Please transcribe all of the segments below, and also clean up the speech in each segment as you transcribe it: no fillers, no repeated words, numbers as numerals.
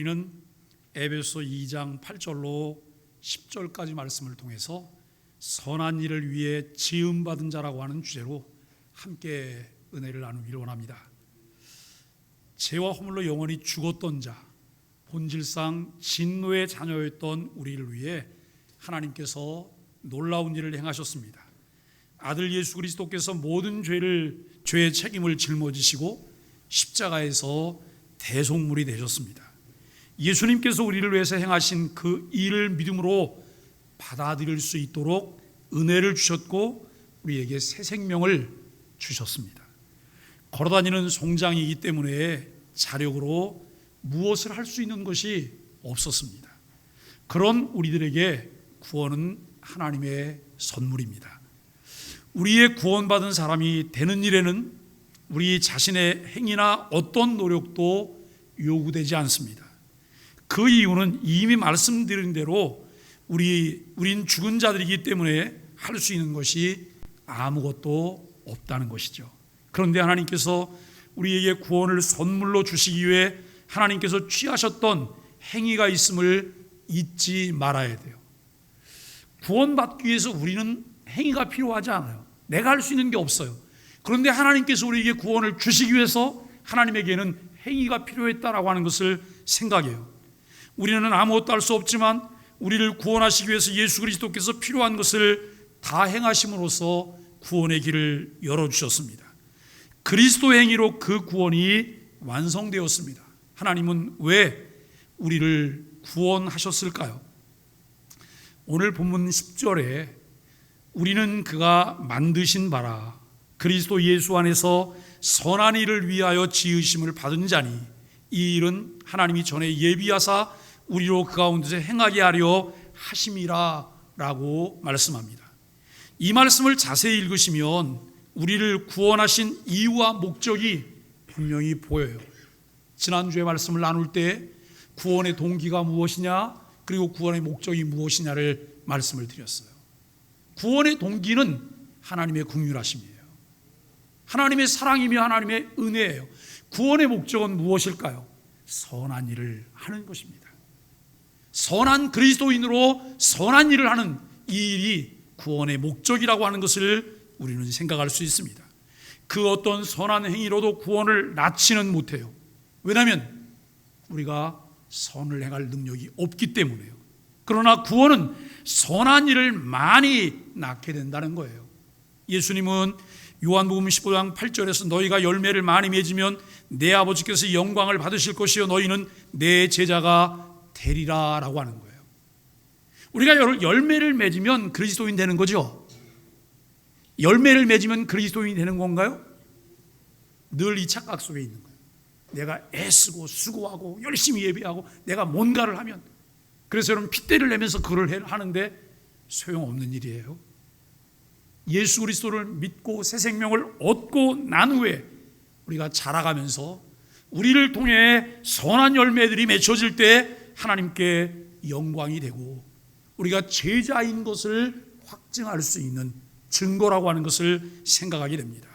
우리는 에베소 2장 8절로 10절까지 말씀을 통해서 선한 일을 위해 지음받은 자라고 하는 주제로 함께 은혜를 나누기를 원합니다. 죄와 허물로 영원히 죽었던 자, 본질상 진노의 자녀였던 우리를 위해 하나님께서 놀라운 일을 행하셨습니다. 아들 예수 그리스도께서 모든 죄의 책임을 짊어지시고 십자가에서 대속물이 되셨습니다. 예수님께서 우리를 위해서 행하신 그 일을 믿음으로 받아들일 수 있도록 은혜를 주셨고 우리에게 새 생명을 주셨습니다. 걸어다니는 송장이기 때문에 자력으로 무엇을 할 수 있는 것이 없었습니다. 그런 우리들에게 구원은 하나님의 선물입니다. 우리의 구원받은 사람이 되는 일에는 우리 자신의 행위나 어떤 노력도 요구되지 않습니다. 그 이유는 이미 말씀드린 대로 우린 죽은 자들이기 때문에 할 수 있는 것이 아무것도 없다는 것이죠. 그런데 하나님께서 우리에게 구원을 선물로 주시기 위해 하나님께서 취하셨던 행위가 있음을 잊지 말아야 돼요. 구원받기 위해서 우리는 행위가 필요하지 않아요. 내가 할 수 있는 게 없어요. 그런데 하나님께서 우리에게 구원을 주시기 위해서 하나님에게는 행위가 필요했다라고 하는 것을 생각해요. 우리는 아무것도 할 수 없지만 우리를 구원하시기 위해서 예수 그리스도께서 필요한 것을 다 행하심으로써 구원의 길을 열어주셨습니다. 그리스도의 행위로 그 구원이 완성되었습니다. 하나님은 왜 우리를 구원하셨을까요? 오늘 본문 10절에 우리는 그가 만드신 바라 그리스도 예수 안에서 선한 일을 위하여 지으심을 받은 자니 이 일은 하나님이 전에 예비하사 우리로 그 가운데서 행하게 하려 하심이라 라고 말씀합니다. 이 말씀을 자세히 읽으시면 우리를 구원하신 이유와 목적이 분명히 보여요. 지난주에 말씀을 나눌 때 구원의 동기가 무엇이냐 그리고 구원의 목적이 무엇이냐를 말씀을 드렸어요. 구원의 동기는 하나님의 긍휼하심이에요. 하나님의 사랑이며 하나님의 은혜예요. 구원의 목적은 무엇일까요? 선한 일을 하는 것입니다. 선한 그리스도인으로 선한 일을 하는 이 일이 구원의 목적이라고 하는 것을 우리는 생각할 수 있습니다. 그 어떤 선한 행위로도 구원을 낳지는 못해요. 왜냐하면 우리가 선을 행할 능력이 없기 때문에요. 그러나 구원은 선한 일을 많이 낳게 된다는 거예요. 예수님은 요한복음 15장 8절에서 너희가 열매를 많이 맺으면 내 아버지께서 영광을 받으실 것이요 너희는 내 제자가 되리라 라고 하는 거예요. 우리가 열매를 맺으면 그리스도인 되는 거죠. 열매를 맺으면 그리스도인이 되는 건가요? 늘 이 착각 속에 있는 거예요. 내가 애쓰고 수고하고 열심히 예배하고 내가 뭔가를 하면, 그래서 여러분 핏대를 내면서 그걸 하는데 소용없는 일이에요. 예수 그리스도를 믿고 새 생명을 얻고 난 후에 우리가 자라가면서 우리를 통해 선한 열매들이 맺혀질 때 하나님께 영광이 되고 우리가 제자인 것을 확증할 수 있는 증거라고 하는 것을 생각하게 됩니다.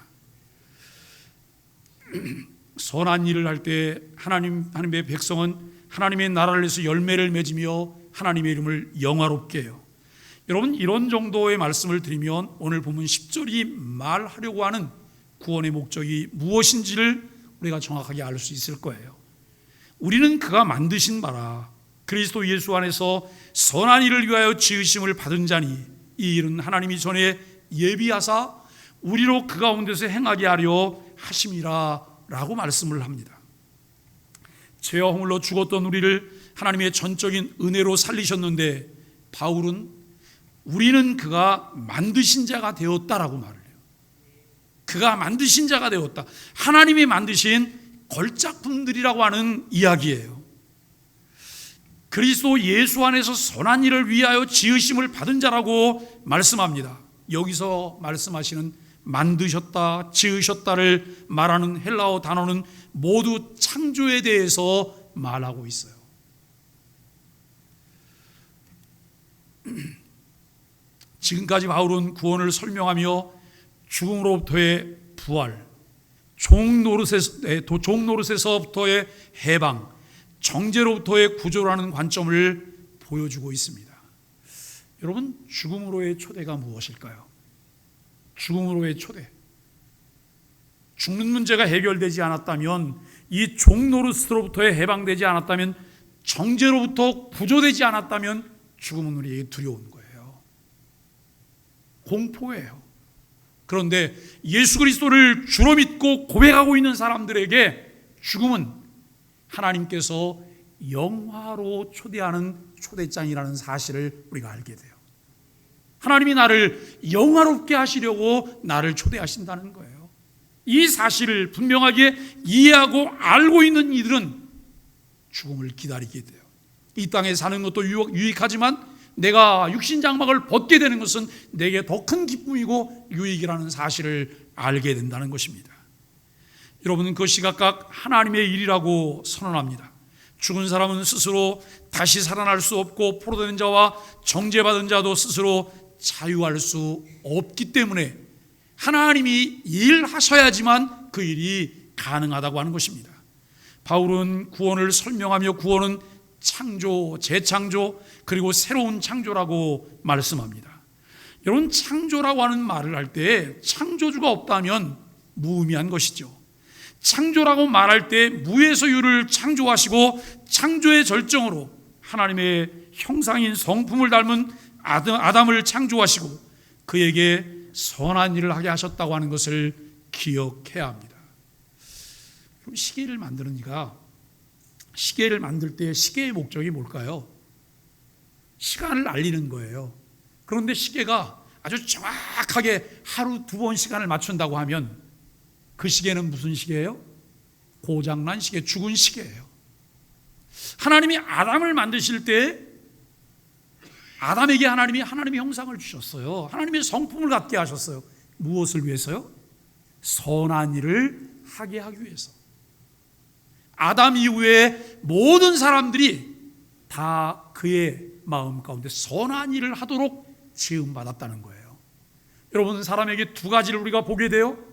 선한 일을 할 때 하나님의 백성은 하나님의 나라를 위해서 열매를 맺으며 하나님의 이름을 영화롭게 해요. 여러분, 이런 정도의 말씀을 드리면 오늘 본문 10절이 말하려고 하는 구원의 목적이 무엇인지를 우리가 정확하게 알 수 있을 거예요. 우리는 그가 만드신 바라 그리스도 예수 안에서 선한 일을 위하여 지으심을 받은 자니 이 일은 하나님이 전에 예비하사 우리로 그 가운데서 행하게 하려 하심이라 라고 말씀을 합니다. 죄와 허물로 죽었던 우리를 하나님의 전적인 은혜로 살리셨는데 바울은 우리는 그가 만드신 자가 되었다라고 말을 해요. 그가 만드신 자가 되었다. 하나님이 만드신 걸작품들이라고 하는 이야기예요. 그리스도 예수 안에서 선한 일을 위하여 지으심을 받은 자라고 말씀합니다. 여기서 말씀하시는 만드셨다, 지으셨다를 말하는 헬라어 단어는 모두 창조에 대해서 말하고 있어요. 지금까지 바울은 구원을 설명하며 죽음으로부터의 부활, 종노릇에서부터의 해방, 정죄로부터의 구조라는 관점을 보여주고 있습니다. 여러분, 죽음으로의 초대가 무엇일까요? 죽음으로의 초대. 죽는 문제가 해결되지 않았다면, 이 종노릇으로부터의 해방되지 않았다면, 정죄로부터 구조되지 않았다면 죽음은 우리에게 두려운 거예요. 공포예요. 그런데 예수 그리스도를 주로 믿고 고백하고 있는 사람들에게 죽음은 하나님께서 영화로 초대하는 초대장이라는 사실을 우리가 알게 돼요. 하나님이 나를 영화롭게 하시려고 나를 초대하신다는 거예요. 이 사실을 분명하게 이해하고 알고 있는 이들은 죽음을 기다리게 돼요. 이 땅에 사는 것도 유익하지만 내가 육신장막을 벗게 되는 것은 내게 더 큰 기쁨이고 유익이라는 사실을 알게 된다는 것입니다. 여러분은 그것이 각각 하나님의 일이라고 선언합니다. 죽은 사람은 스스로 다시 살아날 수 없고, 포로된 자와 정죄받은 자도 스스로 자유할 수 없기 때문에 하나님이 일하셔야지만 그 일이 가능하다고 하는 것입니다. 바울은 구원을 설명하며 구원은 창조, 재창조, 그리고 새로운 창조라고 말씀합니다. 여러분, 창조라고 하는 말을 할 때 창조주가 없다면 무의미한 것이죠. 창조라고 말할 때 무에서 유를 창조하시고 창조의 절정으로 하나님의 형상인 성품을 닮은 아담을 창조하시고 그에게 선한 일을 하게 하셨다고 하는 것을 기억해야 합니다. 시계를 만드는 이가 시계를 만들 때 시계의 목적이 뭘까요? 시간을 알리는 거예요. 그런데 시계가 아주 정확하게 하루 2번 시간을 맞춘다고 하면 그 시계는 무슨 시계예요? 고장난 시계, 죽은 시계예요. 하나님이 아담을 만드실 때 아담에게 하나님의 형상을 주셨어요. 하나님의 성품을 갖게 하셨어요. 무엇을 위해서요? 선한 일을 하게 하기 위해서. 아담 이후에 모든 사람들이 다 그의 마음 가운데 선한 일을 하도록 지음받았다는 거예요. 여러분, 사람에게 2가지를 우리가 보게 돼요.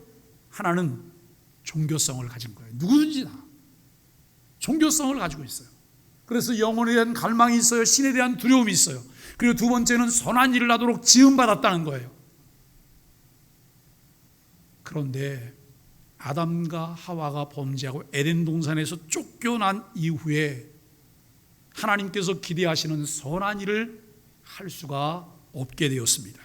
하나는 종교성을 가진 거예요. 누구든지 다 종교성을 가지고 있어요. 그래서 영혼에 대한 갈망이 있어요. 신에 대한 두려움이 있어요. 그리고 2번째는 선한 일을 하도록 지음받았다는 거예요. 그런데 아담과 하와가 범죄하고 에덴 동산에서 쫓겨난 이후에 하나님께서 기대하시는 선한 일을 할 수가 없게 되었습니다.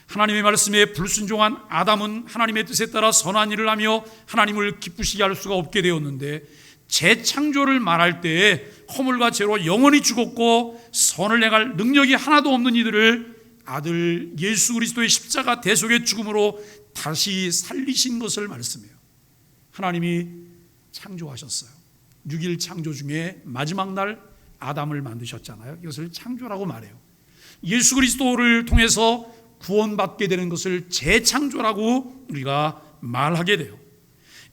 하나님의 말씀에 불순종한 아담은 하나님의 뜻에 따라 선한 일을 하며 하나님을 기쁘시게 할 수가 없게 되었는데, 재창조를 말할 때 허물과 죄로 영원히 죽었고 선을 행할 능력이 하나도 없는 이들을 아들 예수 그리스도의 십자가 대속의 죽음으로 다시 살리신 것을 말씀해요. 하나님이 창조하셨어요. 6일 창조 중에 마지막 날 아담을 만드셨잖아요. 이것을 창조라고 말해요. 예수 그리스도를 통해서 구원받게 되는 것을 재창조라고 우리가 말하게 돼요.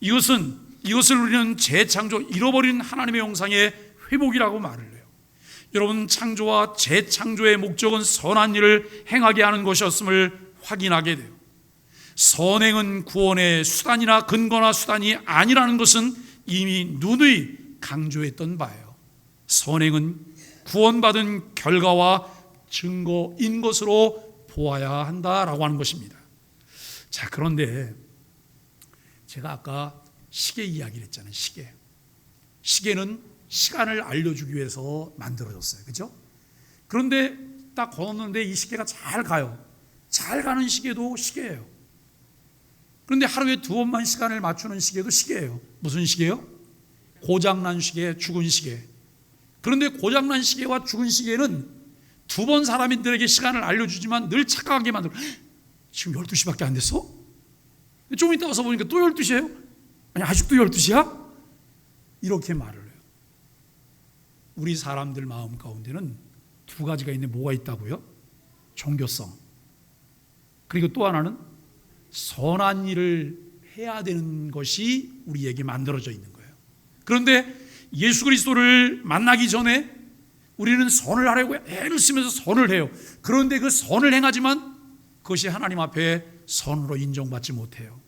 이것을 우리는 재창조, 잃어버린 하나님의 형상의 회복이라고 말을 해요. 여러분, 창조와 재창조의 목적은 선한 일을 행하게 하는 것이었음을 확인하게 돼요. 선행은 구원의 수단이나 근거나 수단이 아니라는 것은 이미 누누이 강조했던 바예요. 선행은 구원받은 결과와 증거인 것으로 보아야 한다라고 하는 것입니다. 자, 그런데 제가 아까 시계 이야기를 했잖아요. 시계는 시간을 알려주기 위해서 만들어졌어요. 그렇죠? 그런데 딱 걸었는데 이 시계가 잘 가요. 잘 가는 시계도 시계예요. 그런데 하루에 2번만 시간을 맞추는 시계도 시계예요. 무슨 시계요? 고장난 시계, 죽은 시계. 그런데 고장난 시계와 죽은 시계는 2번 사람들에게 시간을 알려주지만 늘 착각하게 만들어. 지금 12시밖에 안 됐어? 좀 이따 와서 보니까 또 12시예요? 아니, 아직도 12시야? 이렇게 말을 해요. 우리 사람들 마음 가운데는 2가지가 있는데 뭐가 있다고요? 종교성. 그리고 또 하나는 선한 일을 해야 되는 것이 우리에게 만들어져 있는 거예요. 그런데 예수 그리스도를 만나기 전에 우리는 선을 하려고 애를 쓰면서 선을 해요. 그런데 그 선을 행하지만 그것이 하나님 앞에 선으로 인정받지 못해요.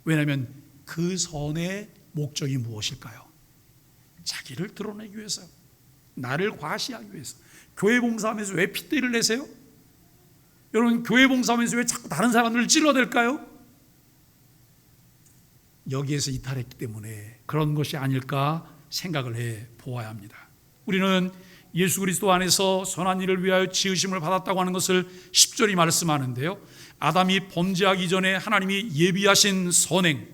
왜냐하면 그 선의 목적이 무엇일까요? 자기를 드러내기 위해서, 나를 과시하기 위해서. 교회 봉사하면서 왜 핏대를 내세요? 여러분, 교회 봉사하면서 왜 자꾸 다른 사람들을 찔러댈까요? 여기에서 이탈했기 때문에 그런 것이 아닐까 생각을 해 보아야 합니다. 우리는 예수 그리스도 안에서 선한 일을 위하여 지으심을 받았다고 하는 것을 10절이 말씀하는데요, 아담이 범죄하기 전에 하나님이 예비하신 선행,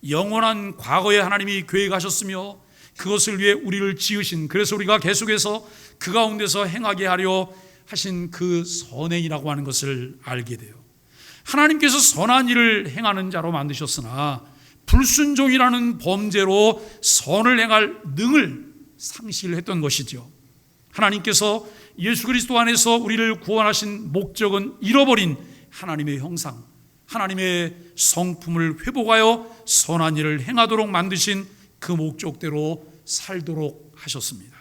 영원한 과거에 하나님이 계획하셨으며 그것을 위해 우리를 지으신, 그래서 우리가 계속해서 그 가운데서 행하게 하려 하신 그 선행이라고 하는 것을 알게 돼요. 하나님께서 선한 일을 행하는 자로 만드셨으나 불순종이라는 범죄로 선을 행할 능을 상실했던 것이죠. 하나님께서 예수 그리스도 안에서 우리를 구원하신 목적은 잃어버린 하나님의 형상, 하나님의 성품을 회복하여 선한 일을 행하도록 만드신 그 목적대로 살도록 하셨습니다.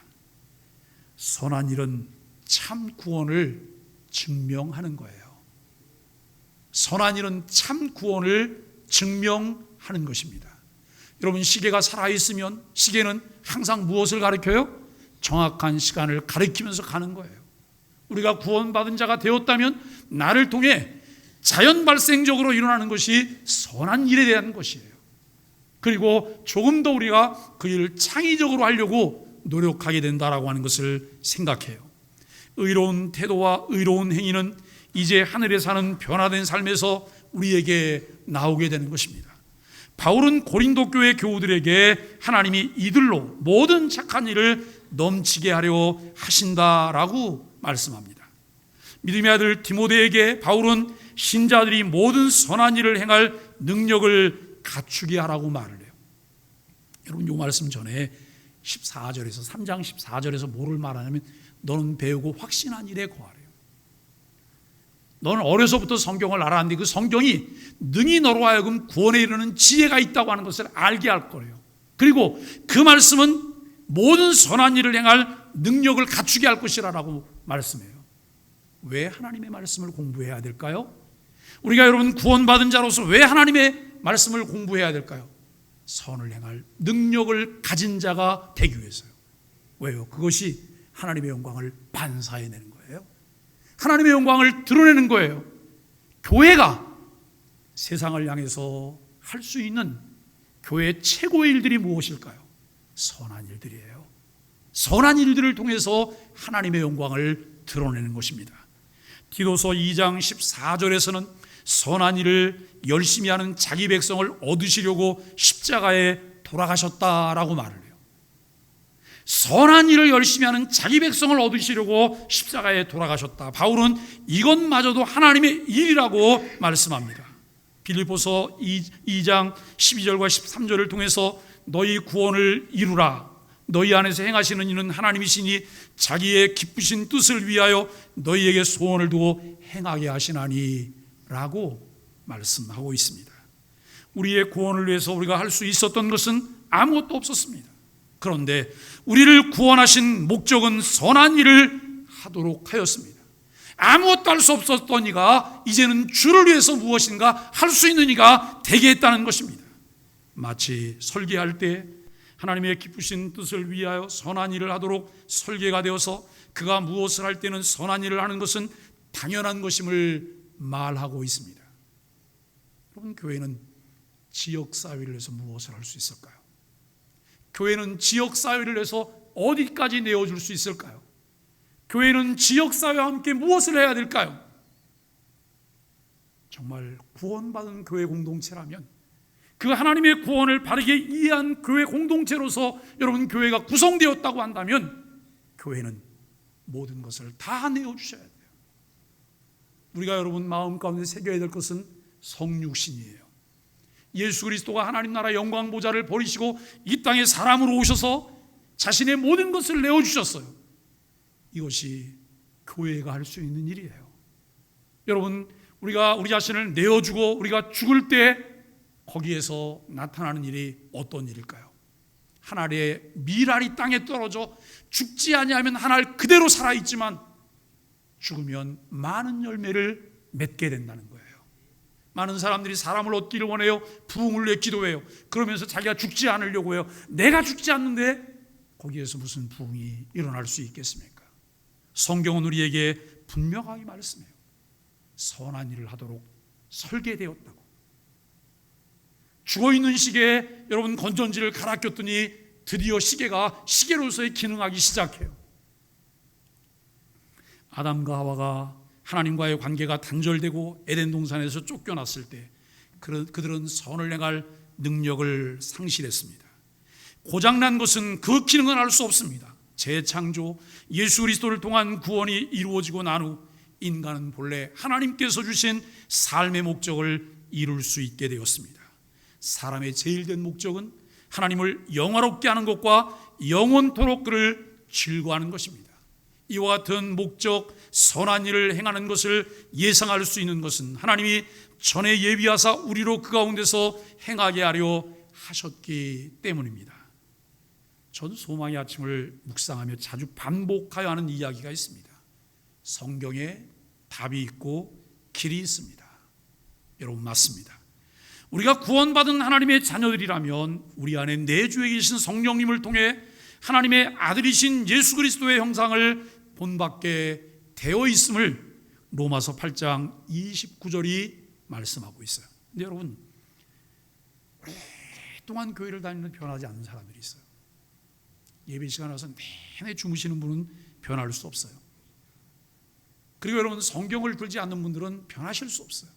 선한 일은 참 구원을 증명하는 거예요. 선한 일은 참 구원을 증명하는 것입니다. 여러분, 시계가 살아있으면 시계는 항상 무엇을 가리켜요? 정확한 시간을 가리키면서 가는 거예요. 우리가 구원받은 자가 되었다면 나를 통해 자연 발생적으로 일어나는 것이 선한 일에 대한 것이에요. 그리고 조금 더 우리가 그 일을 창의적으로 하려고 노력하게 된다라고 하는 것을 생각해요. 의로운 태도와 의로운 행위는 이제 하늘에 사는 변화된 삶에서 우리에게 나오게 되는 것입니다. 바울은 고린도 교회 교우들에게 하나님이 이들로 모든 착한 일을 넘치게 하려 하신다라고 말씀합니다. 믿음의 아들 디모데에게 바울은 신자들이 모든 선한 일을 행할 능력을 갖추게 하라고 말을 해요. 여러분, 이 말씀 전에 14절에서 3장 14절에서 뭐를 말하냐면 너는 배우고 확신한 일에 거하래요. 너는 어려서부터 성경을 알았는데 그 성경이 능히 너로 하여금 구원에 이르는 지혜가 있다고 하는 것을 알게 할 거예요. 그리고 그 말씀은 모든 선한 일을 행할 능력을 갖추게 할 것이라고 말씀해요. 왜 하나님의 말씀을 공부해야 될까요? 우리가 여러분 구원받은 자로서 왜 하나님의 말씀을 공부해야 될까요? 선을 행할 능력을 가진 자가 되기 위해서요. 왜요? 그것이 하나님의 영광을 반사해내는 거예요. 하나님의 영광을 드러내는 거예요. 교회가 세상을 향해서 할 수 있는 교회의 최고의 일들이 무엇일까요? 선한 일들이에요. 선한 일들을 통해서 하나님의 영광을 드러내는 것입니다. 디도서 2장 14절에서는 선한 일을 열심히 하는 자기 백성을 얻으시려고 십자가에 돌아가셨다라고 말을 해요. 선한 일을 열심히 하는 자기 백성을 얻으시려고 십자가에 돌아가셨다. 바울은 이것마저도 하나님의 일이라고 말씀합니다. 빌립보서 2장 12절과 13절을 통해서 너희 구원을 이루라. 너희 안에서 행하시는 이는 하나님이시니 자기의 기쁘신 뜻을 위하여 너희에게 소원을 두고 행하게 하시나니 라고 말씀하고 있습니다. 우리의 구원을 위해서 우리가 할 수 있었던 것은 아무것도 없었습니다. 그런데 우리를 구원하신 목적은 선한 일을 하도록 하였습니다. 아무것도 할 수 없었던 이가 이제는 주를 위해서 무엇인가 할 수 있는 이가 되게 했다는 것입니다. 마치 설계할 때 하나님의 기쁘신 뜻을 위하여 선한 일을 하도록 설계가 되어서 그가 무엇을 할 때는 선한 일을 하는 것은 당연한 것임을 말하고 있습니다. 여러분, 교회는 지역사회를 해서 무엇을 할 수 있을까요? 교회는 지역사회를 해서 어디까지 내어줄 수 있을까요? 교회는 지역사회와 함께 무엇을 해야 될까요? 정말 구원받은 교회 공동체라면 그 하나님의 구원을 바르게 이해한 교회 공동체로서 여러분 교회가 구성되었다고 한다면 교회는 모든 것을 다 내어주셔야 돼요. 우리가 여러분 마음 가운데 새겨야 될 것은 성육신이에요. 예수 그리스도가 하나님 나라 영광 보좌를 버리시고 이 땅에 사람으로 오셔서 자신의 모든 것을 내어주셨어요. 이것이 교회가 할 수 있는 일이에요. 여러분, 우리가 우리 자신을 내어주고 우리가 죽을 때 거기에서 나타나는 일이 어떤 일일까요? 한 알의 밀알이 땅에 떨어져 죽지 아니하면 한 알 그대로 살아있지만 죽으면 많은 열매를 맺게 된다는 거예요. 많은 사람들이 사람을 얻기를 원해요. 부흥을 위해 기도해요. 그러면서 자기가 죽지 않으려고 해요. 내가 죽지 않는데 거기에서 무슨 부흥이 일어날 수 있겠습니까? 성경은 우리에게 분명하게 말씀해요. 선한 일을 하도록 설계되었다고. 죽어있는 시계에 여러분 건전지를 갈아 꼈더니 드디어 시계가 시계로서의 기능하기 시작해요. 아담과 하와가 하나님과의 관계가 단절되고 에덴 동산에서 쫓겨났을 때 그들은 선을 행할 능력을 상실했습니다. 고장난 것은 그 기능은 알 수 없습니다. 재창조, 예수 그리스도를 통한 구원이 이루어지고 난 후 인간은 본래 하나님께서 주신 삶의 목적을 이룰 수 있게 되었습니다. 사람의 제일 된 목적은 하나님을 영화롭게 하는 것과 영원토록 그를 즐거워하는 것입니다. 이와 같은 목적, 선한 일을 행하는 것을 예상할 수 있는 것은 하나님이 전에 예비하사 우리로 그 가운데서 행하게 하려 하셨기 때문입니다. 전 소망의 아침을 묵상하며 자주 반복하여 하는 이야기가 있습니다. 성경에 답이 있고 길이 있습니다. 여러분, 맞습니다. 우리가 구원받은 하나님의 자녀들이라면 우리 안에 내주에 계신 성령님을 통해 하나님의 아들이신 예수 그리스도의 형상을 본받게 되어 있음을 로마서 8장 29절이 말씀하고 있어요. 근데 여러분, 오랫동안 교회를 다니는 변하지 않는 사람들이 있어요. 예배 시간 와서 내내 주무시는 분은 변할 수 없어요. 그리고 여러분, 성경을 들지 않는 분들은 변하실 수 없어요.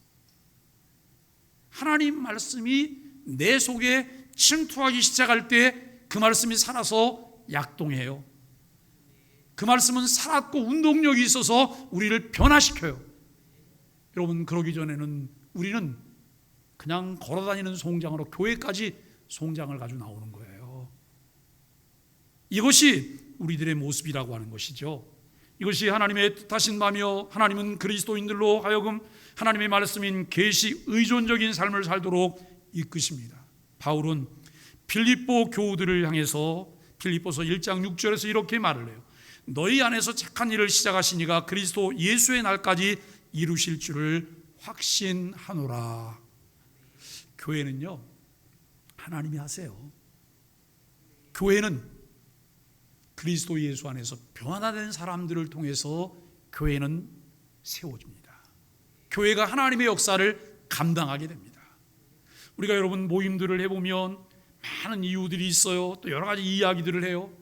하나님 말씀이 내 속에 침투하기 시작할 때 그 말씀이 살아서 약동해요. 그 말씀은 살았고 운동력이 있어서 우리를 변화시켜요. 여러분, 그러기 전에는 우리는 그냥 걸어다니는 송장으로 교회까지 송장을 가지고 나오는 거예요. 이것이 우리들의 모습이라고 하는 것이죠. 이것이 하나님의 뜻하신 바며 하나님은 그리스도인들로 하여금 하나님의 말씀인 계시 의존적인 삶을 살도록 이끄십니다. 바울은 빌립보 교우들을 향해서 빌립보서 1장 6절에서 이렇게 말을 해요. 너희 안에서 착한 일을 시작하신 이가 그리스도 예수의 날까지 이루실 줄을 확신하노라. 교회는요, 하나님이 하세요. 교회는 그리스도 예수 안에서 변화된 사람들을 통해서 교회는 세워집니다. 교회가 하나님의 역사를 감당하게 됩니다. 우리가 여러분 모임들을 해보면 많은 이유들이 있어요. 또 여러 가지 이야기들을 해요.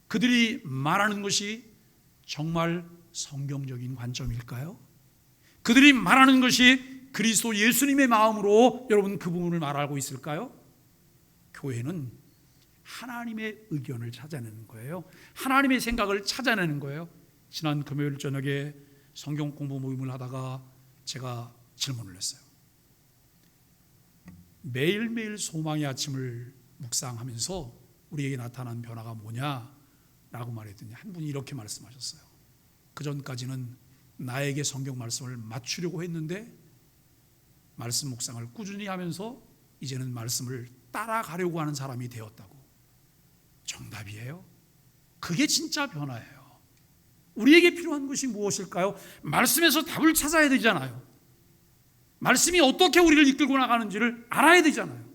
그들이 말하는 것이 정말 성경적인 관점일까요? 그들이 말하는 것이 그리스도 예수님의 마음으로 여러분 그 부분을 말하고 있을까요? 교회는 하나님의 의견을 찾아내는 거예요. 하나님의 생각을 찾아내는 거예요. 지난 금요일 저녁에 성경 공부 모임을 하다가 제가 질문을 했어요. 매일매일 소망의 아침을 묵상하면서 우리에게 나타난 변화가 뭐냐라고 말했더니 한 분이 이렇게 말씀하셨어요. 그전까지는 나에게 성경 말씀을 맞추려고 했는데 말씀 묵상을 꾸준히 하면서 이제는 말씀을 따라가려고 하는 사람이 되었다고. 정답이에요. 그게 진짜 변화예요. 우리에게 필요한 것이 무엇일까요? 말씀에서 답을 찾아야 되잖아요. 말씀이 어떻게 우리를 이끌고 나가는지를 알아야 되잖아요.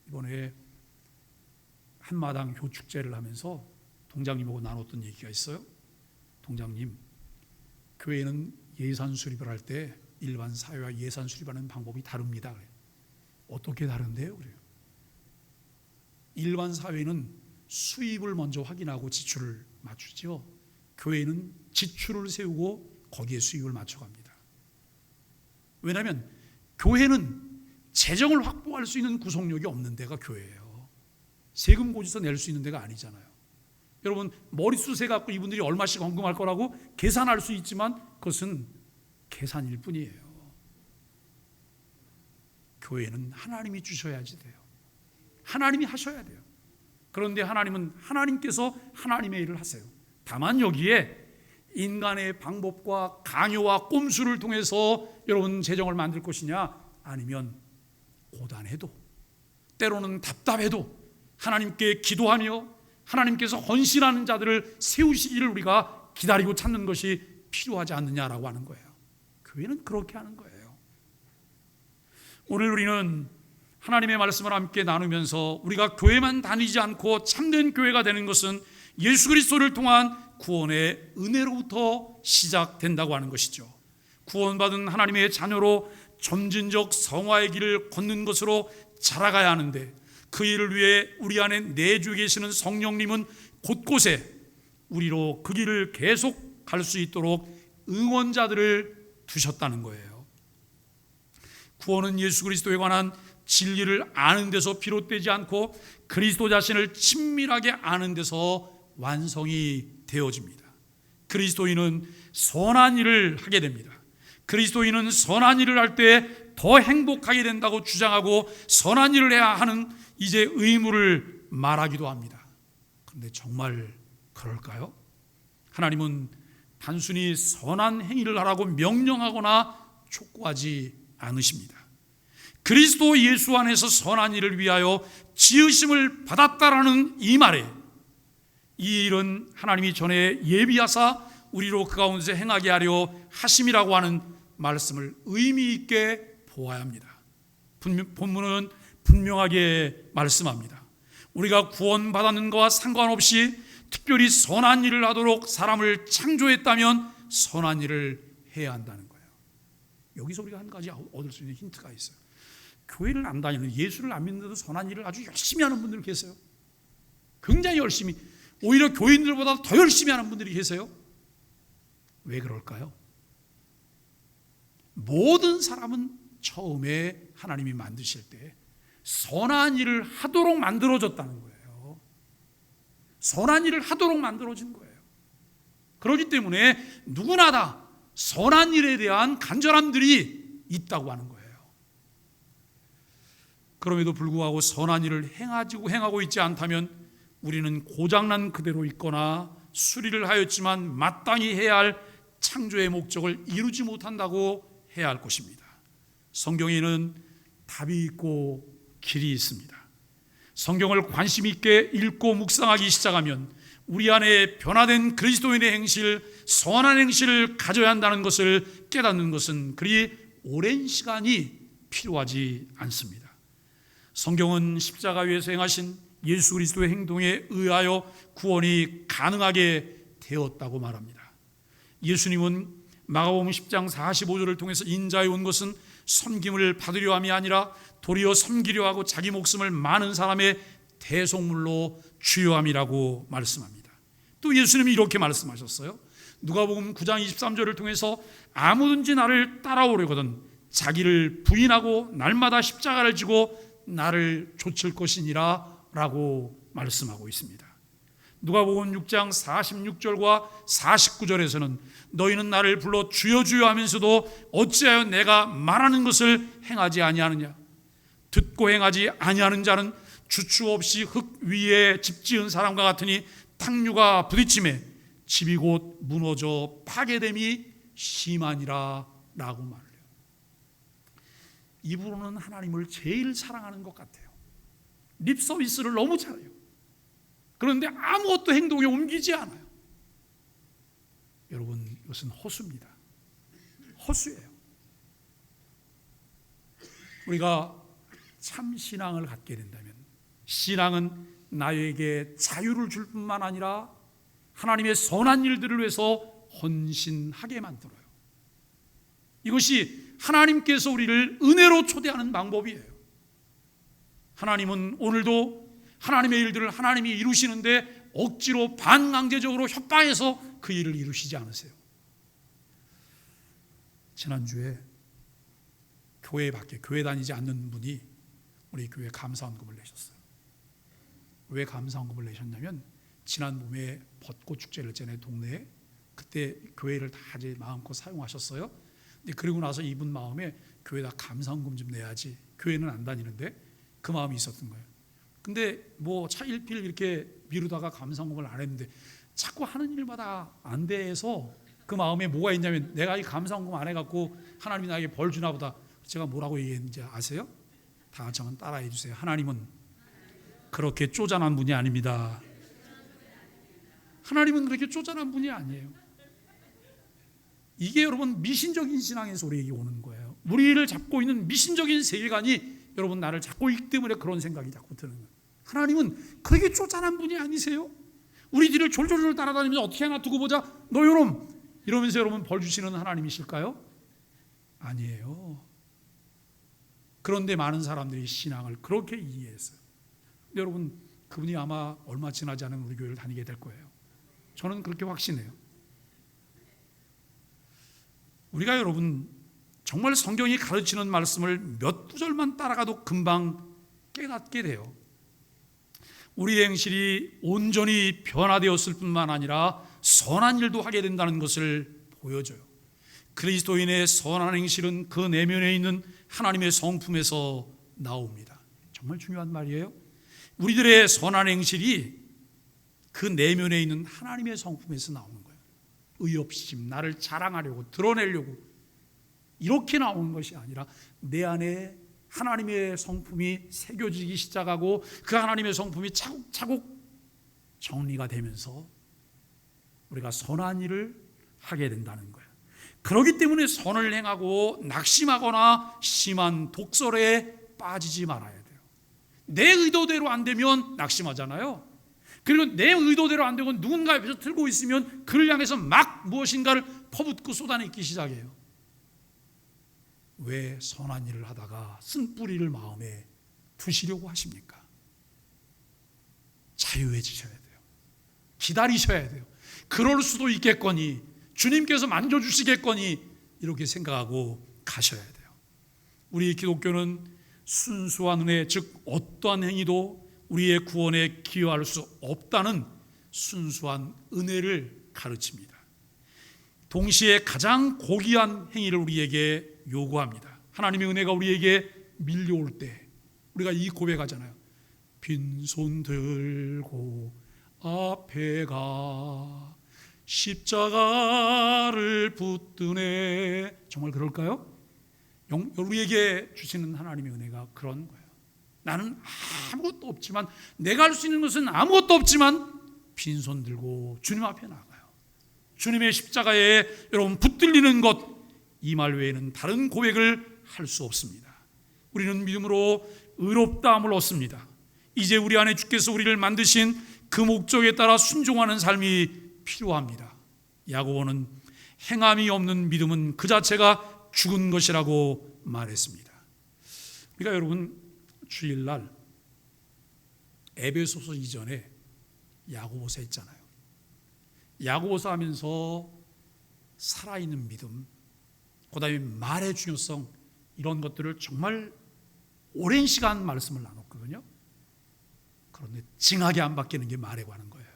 이번에 한마당 효축제를 하면서 동장님하고 나눴던 얘기가 있어요. 동장님, 교회는 예산 수립을 할 때 일반 사회와 예산 수립하는 방법이 다릅니다. 그래요. 어떻게 다른데요? 그래요. 일반 사회는 수입을 먼저 확인하고 지출을 맞추죠. 교회는 지출을 세우고 거기에 수입을 맞춰갑니다. 왜냐하면 교회는 재정을 확보할 수 있는 구속력이 없는 데가 교회예요. 세금 고지서 낼 수 있는 데가 아니잖아요. 여러분, 머릿수세 갖고 이분들이 얼마씩 헌금할 거라고 계산할 수 있지만 그것은 계산일 뿐이에요. 교회는 하나님이 주셔야지 돼요. 하나님이 하셔야 돼요. 그런데 하나님은 하나님께서 하나님의 일을 하세요. 다만 여기에 인간의 방법과 강요와 꼼수를 통해서 여러분 재정을 만들 것이냐, 아니면 고단해도 때로는 답답해도 하나님께 기도하며 하나님께서 헌신하는 자들을 세우시기를 우리가 기다리고 찾는 것이 필요하지 않느냐라고 하는 거예요. 교회는 그렇게 하는 거예요. 오늘 우리는 하나님의 말씀을 함께 나누면서 우리가 교회만 다니지 않고 참된 교회가 되는 것은 예수 그리스도를 통한 구원의 은혜로부터 시작된다고 하는 것이죠. 구원받은 하나님의 자녀로 점진적 성화의 길을 걷는 것으로 자라가야 하는데, 그 일을 위해 우리 안에 내주 계시는 성령님은 곳곳에 우리로 그 길을 계속 갈 수 있도록 응원자들을 두셨다는 거예요. 구원은 예수 그리스도에 관한 진리를 아는 데서 비롯되지 않고 그리스도 자신을 친밀하게 아는 데서 완성이 되어집니다. 그리스도인은 선한 일을 하게 됩니다. 그리스도인은 선한 일을 할 때 더 행복하게 된다고 주장하고 선한 일을 해야 하는 이제 의무를 말하기도 합니다. 그런데 정말 그럴까요? 하나님은 단순히 선한 행위를 하라고 명령하거나 촉구하지 않으십니다. 그리스도 예수 안에서 선한 일을 위하여 지으심을 받았다라는 이 말에, 이 일은 하나님이 전에 예비하사 우리로 그 가운데 행하게 하려 하심이라고 하는 말씀을 의미 있게 보아야 합니다. 본문은 분명하게 말씀합니다. 우리가 구원받았는 것과 상관없이 특별히 선한 일을 하도록 사람을 창조했다면 선한 일을 해야 한다는 거예요. 여기서 우리가 한 가지 얻을 수 있는 힌트가 있어요. 교회를 안 다니는, 예수를 안 믿는데도 선한 일을 아주 열심히 하는 분들 계세요. 굉장히 열심히, 오히려 교인들보다 더 열심히 하는 분들이 계세요. 왜 그럴까요? 모든 사람은 처음에 하나님이 만드실 때 선한 일을 하도록 만들어졌다는 거예요. 선한 일을 하도록 만들어진 거예요. 그렇기 때문에 누구나 다 선한 일에 대한 간절함들이 있다고 하는 거예요. 그럼에도 불구하고 선한 일을 행하고 있지 않다면 우리는 고장난 그대로 있거나 수리를 하였지만 마땅히 해야 할 창조의 목적을 이루지 못한다고 해야 할 것입니다. 성경에는 답이 있고 길이 있습니다. 성경을 관심 있게 읽고 묵상하기 시작하면 우리 안에 변화된 그리스도인의 행실, 선한 행실을 가져야 한다는 것을 깨닫는 것은 그리 오랜 시간이 필요하지 않습니다. 성경은 십자가 위에서 행하신 예수 그리스도의 행동에 의하여 구원이 가능하게 되었다고 말합니다. 예수님은 마가복음 10장 45절을 통해서 인자에 온 것은 섬김을 받으려 함이 아니라 도리어 섬기려 하고 자기 목숨을 많은 사람의 대속물로 주려 함이라고 말씀합니다. 또 예수님이 이렇게 말씀하셨어요. 누가복음 9장 23절을 통해서 아무든지 나를 따라오려거든 자기를 부인하고 날마다 십자가를 지고 나를 좇을 것이니라 라고 말씀하고 있습니다. 누가복음 6장 46절과 49절에서는 너희는 나를 불러 주여 주여 하면서도 어찌하여 내가 말하는 것을 행하지 아니하느냐. 듣고 행하지 아니하는 자는 주추 없이 흙 위에 집 지은 사람과 같으니 탕류가 부딪힘에 집이 곧 무너져 파괴됨이 심하니라 라고 말해요. 입으로는 하나님을 제일 사랑하는 것 같아요. 립 서비스를 너무 잘해요. 그런데 아무것도 행동에 옮기지 않아요. 여러분, 이것은 허수입니다. 허수예요. 우리가 참 신앙을 갖게 된다면, 신앙은 나에게 자유를 줄 뿐만 아니라 하나님의 선한 일들을 위해서 헌신하게 만들어요. 이것이 하나님께서 우리를 은혜로 초대하는 방법이에요. 하나님은 오늘도 하나님의 일들을 하나님이 이루시는데 억지로 반강제적으로 협박해서 그 일을 이루시지 않으세요. 지난주에 교회 밖에, 교회 다니지 않는 분이 우리 교회 감사헌금을 내셨어요. 왜 감사헌금을 내셨냐면 지난 봄에 벚꽃 축제를 했잖아요, 동네에. 그때 교회를 다 이제 마음껏 사용하셨어요. 근데 그리고 나서 이분 마음에 교회에다 감사헌금 좀 내야지, 교회는 안 다니는데, 그 마음이 있었던 거예요. 근데 뭐 차일피일 이렇게 미루다가 감사헌금을 안 했는데 자꾸 하는 일마다 안 돼서 그 마음에 뭐가 있냐면, 내가 이 감사헌금 안 해갖고 하나님이 나에게 벌 주나 보다. 제가 뭐라고 얘기했는지 아세요? 다 같이 한번 따라해 주세요. 하나님은 그렇게 쪼잔한 분이 아닙니다. 하나님은 그렇게 쪼잔한 분이 아니에요. 이게 여러분 미신적인 신앙에서 우리에게 오는 거예요. 우리를 잡고 있는 미신적인 세계관이 여러분 나를 찾고 있기 때문에 그런 생각이 자꾸 드는 거예요. 하나님은 그렇게 쪼잔한 분이 아니세요? 우리 뒤를 졸졸졸 따라다니면서 어떻게 하나 두고 보자 너 요놈 이러면서 여러분 벌 주시는 하나님이실까요? 아니에요. 그런데 많은 사람들이 신앙을 그렇게 이해했어요. 근데 여러분 그분이 아마 얼마 지나지 않은 우리 교회를 다니게 될 거예요. 저는 그렇게 확신해요. 우리가 여러분 정말 성경이 가르치는 말씀을 몇 구절만 따라가도 금방 깨닫게 돼요. 우리의 행실이 온전히 변화되었을 뿐만 아니라 선한 일도 하게 된다는 것을 보여줘요. 그리스도인의 선한 행실은 그 내면에 있는 하나님의 성품에서 나옵니다. 정말 중요한 말이에요. 우리들의 선한 행실이 그 내면에 있는 하나님의 성품에서 나오는 거예요. 의협심, 나를 자랑하려고 드러내려고 이렇게 나오는 것이 아니라 내 안에 하나님의 성품이 새겨지기 시작하고 그 하나님의 성품이 차곡차곡 정리가 되면서 우리가 선한 일을 하게 된다는 거예요. 그렇기 때문에 선을 행하고 낙심하거나 심한 독설에 빠지지 말아야 돼요. 내 의도대로 안 되면 낙심하잖아요. 그리고 내 의도대로 안 되고 누군가 옆에서 틀고 있으면 그를 향해서 막 무엇인가를 퍼붓고 쏟아내기 시작해요. 왜 선한 일을 하다가 쓴뿌리를 마음에 두시려고 하십니까? 자유해지셔야 돼요. 기다리셔야 돼요. 그럴 수도 있겠거니 주님께서 만져주시겠거니 이렇게 생각하고 가셔야 돼요. 우리 기독교는 순수한 은혜, 즉 어떠한 행위도 우리의 구원에 기여할 수 없다는 순수한 은혜를 가르칩니다. 동시에 가장 고귀한 행위를 우리에게 요구합니다. 하나님의 은혜가 우리에게 밀려올 때 우리가 이 고백하잖아요. 빈손 들고 앞에 가 십자가를 붙드네. 정말 그럴까요? 우리에게 주시는 하나님의 은혜가 그런 거예요. 나는 아무것도 없지만 내가 할 수 있는 것은 아무것도 없지만 빈손 들고 주님 앞에 나가요. 주님의 십자가에 여러분 붙들리는 것 이 말 외에는 다른 고백을 할 수 없습니다. 우리는 믿음으로 의롭다함을 얻습니다. 이제 우리 안에 주께서 우리를 만드신 그 목적에 따라 순종하는 삶이 필요합니다. 야고보는 행함이 없는 믿음은 그 자체가 죽은 것이라고 말했습니다. 우리가 여러분 주일날 에베소서 이전에 야고보서 했잖아요. 야고보서 하면서 살아있는 믿음, 그 다음에 말의 중요성 이런 것들을 정말 오랜 시간 말씀을 나눴거든요. 그런데 징하게 안 바뀌는 게 말에 관한 거예요.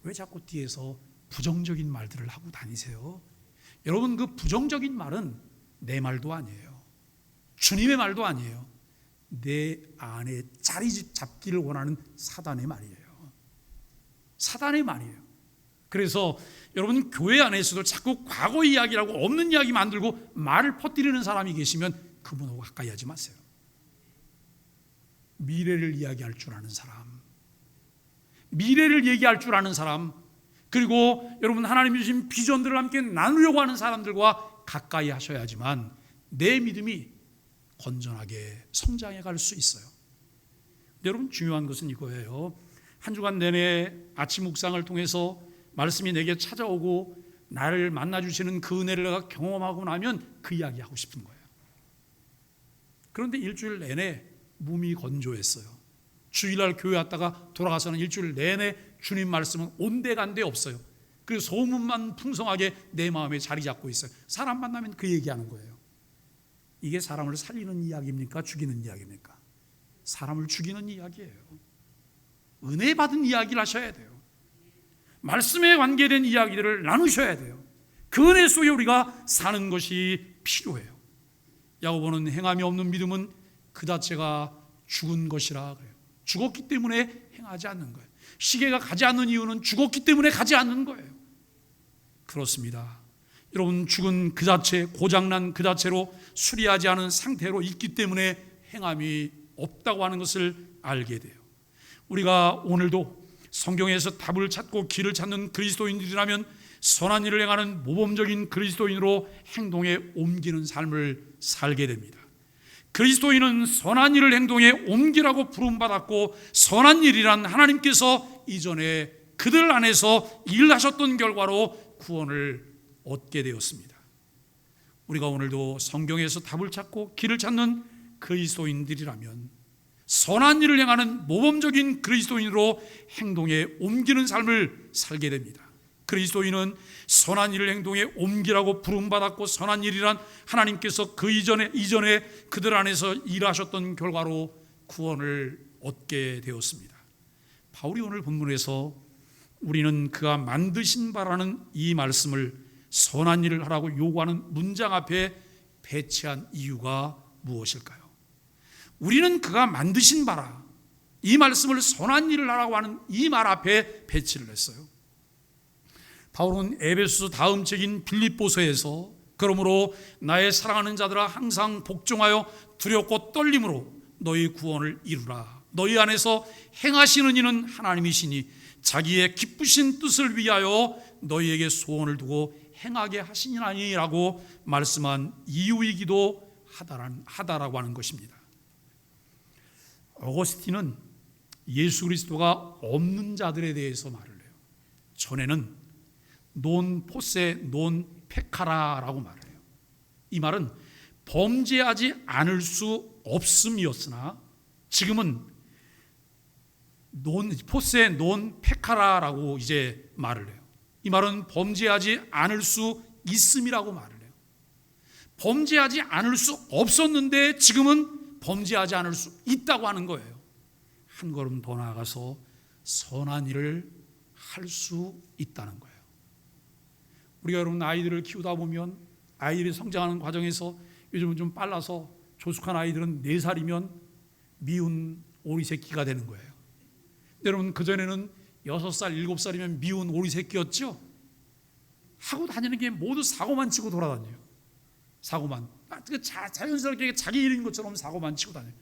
왜 자꾸 뒤에서 부정적인 말들을 하고 다니세요? 여러분 그 부정적인 말은 내 말도 아니에요. 주님의 말도 아니에요. 내 안에 자리 잡기를 원하는 사단의 말이에요. 사단의 말이에요. 그래서 여러분 교회 안에서도 자꾸 과거 이야기라고 없는 이야기 만들고 말을 퍼뜨리는 사람이 계시면 그분하고 가까이 하지 마세요. 미래를 이야기할 줄 아는 사람, 미래를 얘기할 줄 아는 사람, 그리고 여러분 하나님이 주신 비전들을 함께 나누려고 하는 사람들과 가까이 하셔야지만 내 믿음이 건전하게 성장해 갈 수 있어요. 여러분 중요한 것은 이거예요. 한 주간 내내 아침 묵상을 통해서 말씀이 내게 찾아오고 나를 만나주시는 그 은혜를 내가 경험하고 나면 그 이야기 하고 싶은 거예요. 그런데 일주일 내내 몸이 건조했어요. 주일날 교회 왔다가 돌아가서는 일주일 내내 주님 말씀은 온데간데 없어요. 그리고 소문만 풍성하게 내 마음에 자리 잡고 있어요. 사람 만나면 그 얘기하는 거예요. 이게 사람을 살리는 이야기입니까? 죽이는 이야기입니까? 사람을 죽이는 이야기예요. 은혜 받은 이야기를 하셔야 돼요. 말씀에 관계된 이야기들을 나누셔야 돼요. 그 은혜 속에 우리가 사는 것이 필요해요. 야고보는 행함이 없는 믿음은 그 자체가 죽은 것이라 그래요. 죽었기 때문에 행하지 않는 거예요. 시계가 가지 않는 이유는 죽었기 때문에 가지 않는 거예요. 그렇습니다. 여러분 죽은 그 자체, 고장난 그 자체로 수리하지 않은 상태로 있기 때문에 행함이 없다고 하는 것을 알게 돼요. 우리가 오늘도 성경에서 답을 찾고 길을 찾는 그리스도인들이라면 선한 일을 행하는 모범적인 그리스도인으로 행동에 옮기는 삶을 살게 됩니다. 그리스도인은 선한 일을 행동에 옮기라고 부름받았고, 선한 일이란 하나님께서 이전에 그들 안에서 일하셨던 결과로 구원을 얻게 되었습니다. 우리가 오늘도 성경에서 답을 찾고 길을 찾는 그리스도인들이라면 선한 일을 행하는 모범적인 그리스도인으로 행동에 옮기는 삶을 살게 됩니다. 그리스도인은 선한 일을 행동에 옮기라고 부름받았고, 선한 일이란 하나님께서 그 이전에 그들 안에서 일하셨던 결과로 구원을 얻게 되었습니다. 바울이 오늘 본문에서 우리는 그가 만드신 바라는 이 말씀을 선한 일을 하라고 요구하는 문장 앞에 배치한 이유가 무엇일까요? 우리는 그가 만드신 바라, 이 말씀을 선한 일을 하라고 하는 이 말 앞에 배치를 했어요. 바울은 에베소서 다음 책인 빌립보서에서 그러므로 나의 사랑하는 자들아 항상 복종하여 두렵고 떨림으로 너희 구원을 이루라. 너희 안에서 행하시는 이는 하나님이시니 자기의 기쁘신 뜻을 위하여 너희에게 소원을 두고 행하게 하시니라고 말씀한 이유이기도 하다라고 하는 것입니다. 어거스틴은 예수 그리스도가 없는 자들에 대해서 말을 해요. 전에는 논 포세 논 페카라라고 말을 해요. 이 말은 범죄하지 않을 수 없음이었으나 지금은 논 포세 논 페카라라고 이제 말을 해요. 이 말은 범죄하지 않을 수 있음이라고 말을 해요. 범죄하지 않을 수 없었는데 지금은 범죄하지 않을 수 있다고 하는 거예요. 한 걸음 더 나아가서 선한 일을 할 수 있다는 거예요. 우리가 여러분 아이들을 키우다 보면 아이들이 성장하는 과정에서 요즘은 좀 빨라서 조숙한 아이들은 4살이면 미운 오리 새끼가 되는 거예요. 여러분 그전에는 6살, 7살이면 미운 오리 새끼였죠? 하고 다니는 게 모두 사고만 치고 돌아다녀요. 사고만. 자연스럽게 자기 일인 것처럼 사고만 치고 다녀요.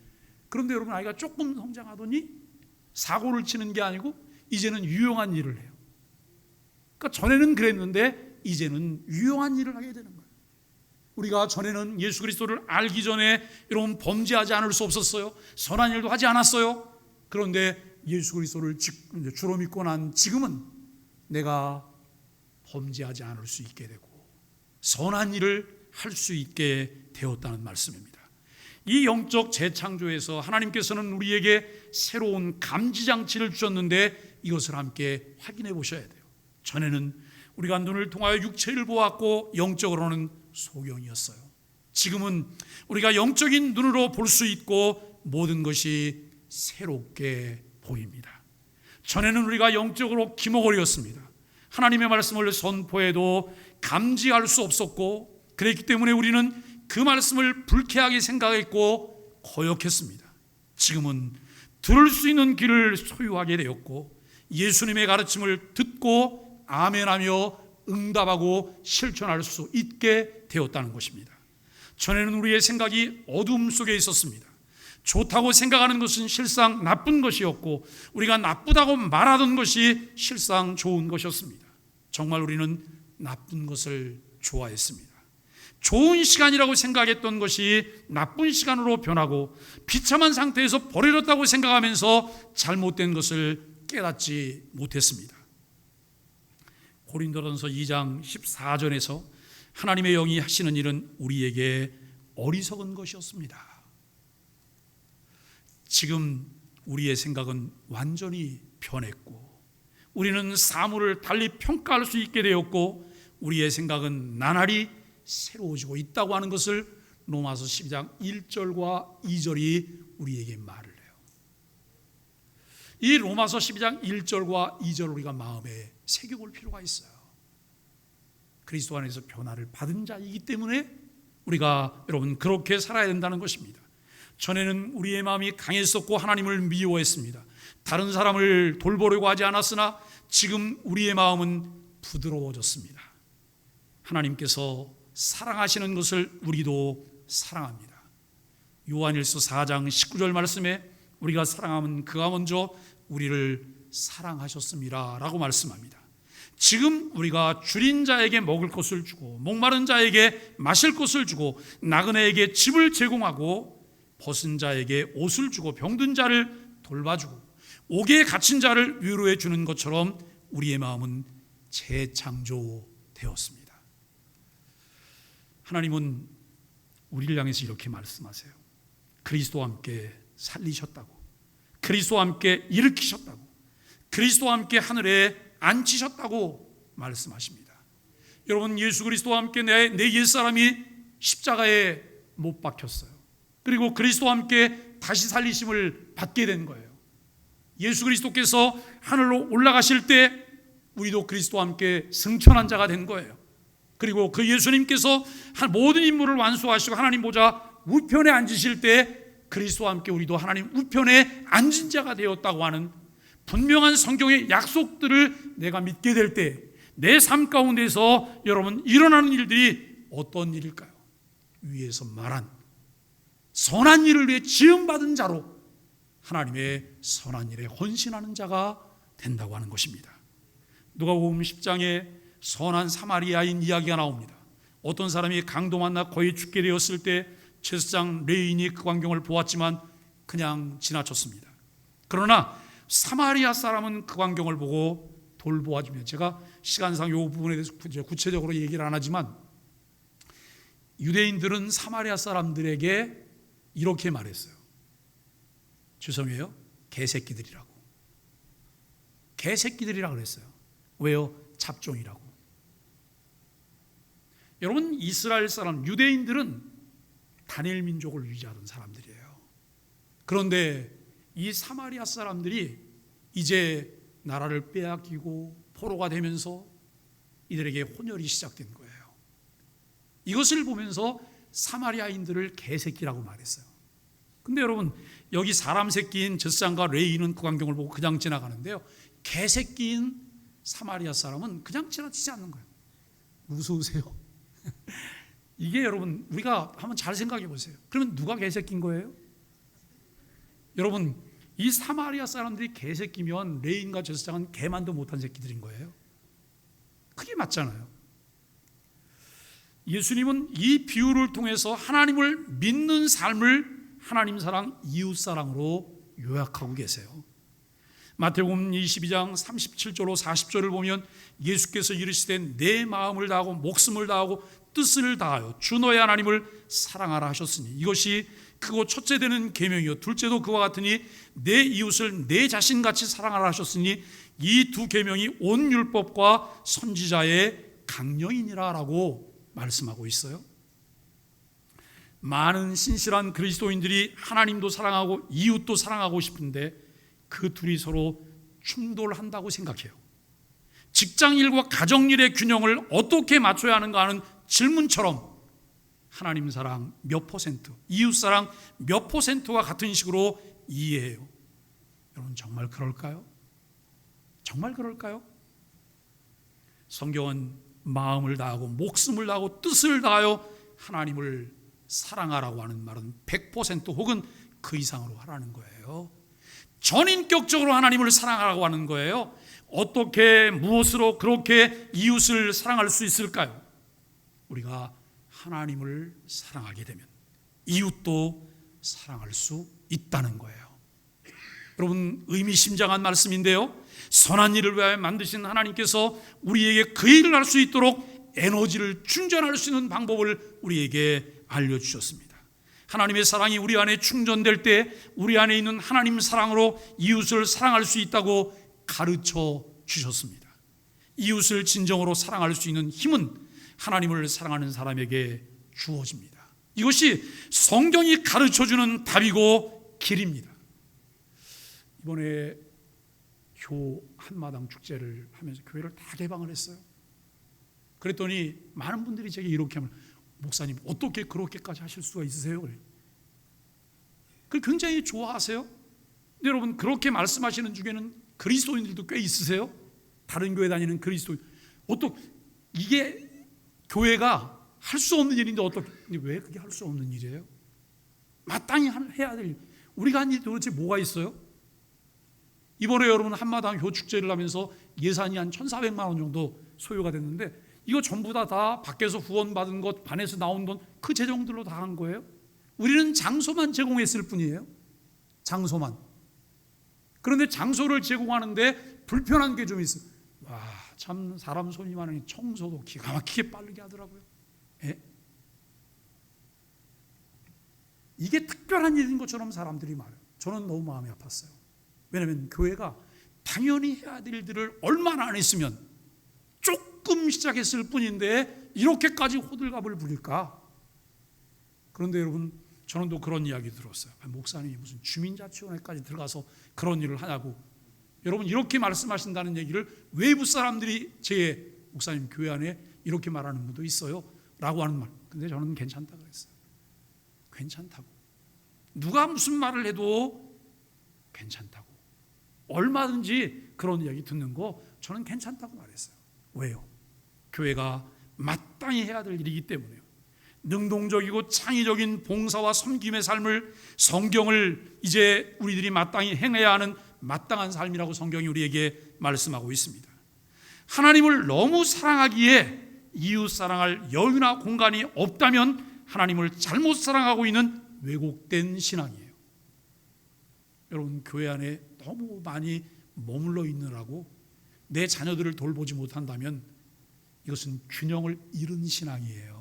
그런데 여러분 아이가 조금 성장하더니 사고를 치는 게 아니고 이제는 유용한 일을 해요. 그러니까 전에는 그랬는데 이제는 유용한 일을 하게 되는 거예요. 우리가 전에는 예수 그리스도를 알기 전에 여러분 범죄하지 않을 수 없었어요. 선한 일도 하지 않았어요. 그런데 예수 그리스도를 주로 믿고 난 지금은 내가 범죄하지 않을 수 있게 되고 선한 일을 할 수 있게 되었다는 말씀입니다. 이 영적 재창조에서 하나님께서는 우리에게 새로운 감지장치를 주셨는데 이것을 함께 확인해 보셔야 돼요. 전에는 우리가 눈을 통하여 육체를 보았고 영적으로는 소경이었어요. 지금은 우리가 영적인 눈으로 볼 수 있고 모든 것이 새롭게 보입니다. 전에는 우리가 영적으로 기머거리였습니다. 하나님의 말씀을 선포해도 감지할 수 없었고 그랬기 때문에 우리는 그 말씀을 불쾌하게 생각했고 거역했습니다. 지금은 들을 수 있는 귀를 소유하게 되었고 예수님의 가르침을 듣고 아멘하며 응답하고 실천할 수 있게 되었다는 것입니다. 전에는 우리의 생각이 어둠 속에 있었습니다. 좋다고 생각하는 것은 실상 나쁜 것이었고 우리가 나쁘다고 말하던 것이 실상 좋은 것이었습니다. 정말 우리는 나쁜 것을 좋아했습니다. 좋은 시간이라고 생각했던 것이 나쁜 시간으로 변하고 비참한 상태에서 버려졌다고 생각하면서 잘못된 것을 깨닫지 못했습니다. 고린도전서 2장 14절에서 하나님의 영이 하시는 일은 우리에게 어리석은 것이었습니다. 지금 우리의 생각은 완전히 변했고 우리는 사물을 달리 평가할 수 있게 되었고 우리의 생각은 나날이 새로워지고 있다고 하는 것을 로마서 12장 1절과 2절이 우리에게 말을 해요. 이 로마서 12장 1절과 2절 우리가 마음에 새겨볼 필요가 있어요. 그리스도 안에서 변화를 받은 자이기 때문에 우리가 여러분 그렇게 살아야 된다는 것입니다. 전에는 우리의 마음이 강했었고 하나님을 미워했습니다. 다른 사람을 돌보려고 하지 않았으나 지금 우리의 마음은 부드러워졌습니다. 하나님께서 사랑하시는 것을 우리도 사랑합니다. 요한일서 4장 19절 말씀에 우리가 사랑하면 그가 먼저 우리를 사랑하셨습니다 라고 말씀합니다. 지금 우리가 줄인 자에게 먹을 것을 주고 목마른 자에게 마실 것을 주고 나그네에게 집을 제공하고 벗은 자에게 옷을 주고 병든 자를 돌봐주고 옥에 갇힌 자를 위로해 주는 것처럼 우리의 마음은 재창조되었습니다. 하나님은 우리를 향해서 이렇게 말씀하세요. 그리스도와 함께 살리셨다고, 그리스도와 함께 일으키셨다고, 그리스도와 함께 하늘에 앉히셨다고 말씀하십니다. 여러분, 예수 그리스도와 함께 내 옛사람이 십자가에 못 박혔어요. 그리고 그리스도와 함께 다시 살리심을 받게 된 거예요. 예수 그리스도께서 하늘로 올라가실 때 우리도 그리스도와 함께 승천한 자가 된 거예요. 그리고 그 예수님께서 모든 임무를 완수하시고 하나님 보좌 우편에 앉으실 때 그리스도와 함께 우리도 하나님 우편에 앉은 자가 되었다고 하는 분명한 성경의 약속들을 내가 믿게 될 때 내 삶 가운데서 여러분 일어나는 일들이 어떤 일일까요? 위에서 말한 선한 일을 위해 지음받은 자로 하나님의 선한 일에 헌신하는 자가 된다고 하는 것입니다. 누가복음 10장에 선한 사마리아인 이야기가 나옵니다. 어떤 사람이 강도 만나 거의 죽게 되었을 때 제사장 레인이 그 광경을 보았지만 그냥 지나쳤습니다. 그러나 사마리아 사람은 그 광경을 보고 돌보아주며, 제가 시간상 이 부분에 대해서 구체적으로 얘기를 안 하지만 유대인들은 사마리아 사람들에게 이렇게 말했어요. 죄송해요, 개새끼들이라고. 개새끼들이라고 그랬어요. 왜요? 잡종이라고. 여러분, 이스라엘 사람, 유대인들은 다니엘 민족을 유지하던 사람들이에요. 그런데 이 사마리아 사람들이 이제 나라를 빼앗기고 포로가 되면서 이들에게 혼혈이 시작된 거예요. 이것을 보면서 사마리아인들을 개새끼라고 말했어요. 근데 여러분, 여기 사람 새끼인 제사장과 레위는 그 광경을 보고 그냥 지나가는데요, 개새끼인 사마리아 사람은 그냥 지나치지 않는 거예요. 무서우세요? 이게 여러분, 우리가 한번 잘 생각해 보세요. 그러면 누가 개새끼인 거예요? 여러분, 이 사마리아 사람들이 개새끼면 레인과 제사장은 개만도 못한 새끼들인 거예요. 그게 맞잖아요. 예수님은 이 비유를 통해서 하나님을 믿는 삶을 하나님 사랑, 이웃 사랑으로 요약하고 계세요. 마태복음 22장 37절로 40절을 보면 예수께서 이르시되 내 마음을 다하고 목숨을 다하고 뜻을 다하여 주 너의 하나님을 사랑하라 하셨으니 이것이 크고 첫째 되는 계명이요 둘째도 그와 같으니 내 이웃을 내 자신같이 사랑하라 하셨으니 이 두 계명이 온 율법과 선지자의 강령이니라 라고 말씀하고 있어요. 많은 신실한 그리스도인들이 하나님도 사랑하고 이웃도 사랑하고 싶은데 그 둘이 서로 충돌한다고 생각해요. 직장일과 가정일의 균형을 어떻게 맞춰야 하는가 하는 질문처럼 하나님 사랑 몇 퍼센트, 이웃 사랑 몇 퍼센트와 같은 식으로 이해해요. 여러분, 정말 그럴까요? 정말 그럴까요? 성경은 마음을 다하고 목숨을 다하고 뜻을 다하여 하나님을 사랑하라고 하는 말은 100% 혹은 그 이상으로 하라는 거예요. 전인격적으로 하나님을 사랑하라고 하는 거예요. 어떻게, 무엇으로 그렇게 이웃을 사랑할 수 있을까요? 우리가 하나님을 사랑하게 되면 이웃도 사랑할 수 있다는 거예요. 여러분, 의미심장한 말씀인데요, 선한 일을 위하여 만드신 하나님께서 우리에게 그 일을 할 수 있도록 에너지를 충전할 수 있는 방법을 우리에게 알려주셨습니다. 하나님의 사랑이 우리 안에 충전될 때 우리 안에 있는 하나님 사랑으로 이웃을 사랑할 수 있다고 가르쳐 주셨습니다. 이웃을 진정으로 사랑할 수 있는 힘은 하나님을 사랑하는 사람에게 주어집니다. 이것이 성경이 가르쳐주는 답이고 길입니다. 이번에 교 한마당 축제를 하면서 교회를 다 개방을 했어요. 그랬더니 많은 분들이 제게 이렇게 하면, 목사님 어떻게 그렇게까지 하실 수가 있으세요? 그걸 굉장히 좋아하세요. 근데 여러분, 그렇게 말씀하시는 중에는 그리스도인들도 꽤 있으세요. 다른 교회 다니는 그리스도인. 이게 교회가 할 수 없는 일인데 어떻게, 왜 그게 할 수 없는 일이에요? 마땅히 해야 될 일. 우리가 한 일이 도대체 뭐가 있어요? 이번에 여러분 한마당 효축제를 하면서 예산이 한 1,400만 원 정도 소요가 됐는데 이거 전부 다 밖에서 후원 받은 것, 반에서 나온 돈, 그 재정들로 다 한 거예요. 우리는 장소만 제공했을 뿐이에요. 장소만. 그런데 장소를 제공하는데 불편한 게 좀 있어요. 와, 참 사람 손이 많으니 청소도 기가 막히게 빠르게 하더라고요. 예? 이게 특별한 일인 것처럼 사람들이 말해요. 저는 너무 마음이 아팠어요. 왜냐하면 교회가 당연히 해야 될 일들을 얼마나 안 했으면 조금 시작했을 뿐인데 이렇게까지 호들갑을 부릴까? 그런데 여러분, 저는 또 그런 이야기 들었어요. 목사님이 무슨 주민자치원회까지 들어가서 그런 일을 하냐고. 여러분, 이렇게 말씀하신다는 얘기를 외부 사람들이 제 목사님 교회 안에 이렇게 말하는 분도 있어요 라고 하는 말. 근데 저는 괜찮다 그랬어요. 괜찮다고. 누가 무슨 말을 해도 괜찮다고. 얼마든지 그런 이야기 듣는 거 저는 괜찮다고 말했어요. 왜요? 교회가 마땅히 해야 될 일이기 때문에요. 능동적이고 창의적인 봉사와 섬김의 삶을, 성경을 이제 우리들이 마땅히 행해야 하는 마땅한 삶이라고 성경이 우리에게 말씀하고 있습니다. 하나님을 너무 사랑하기에 이웃 사랑할 여유나 공간이 없다면 하나님을 잘못 사랑하고 있는 왜곡된 신앙이에요. 여러분, 교회 안에 너무 많이 머물러 있느라고 내 자녀들을 돌보지 못한다면 이것은 균형을 잃은 신앙이에요.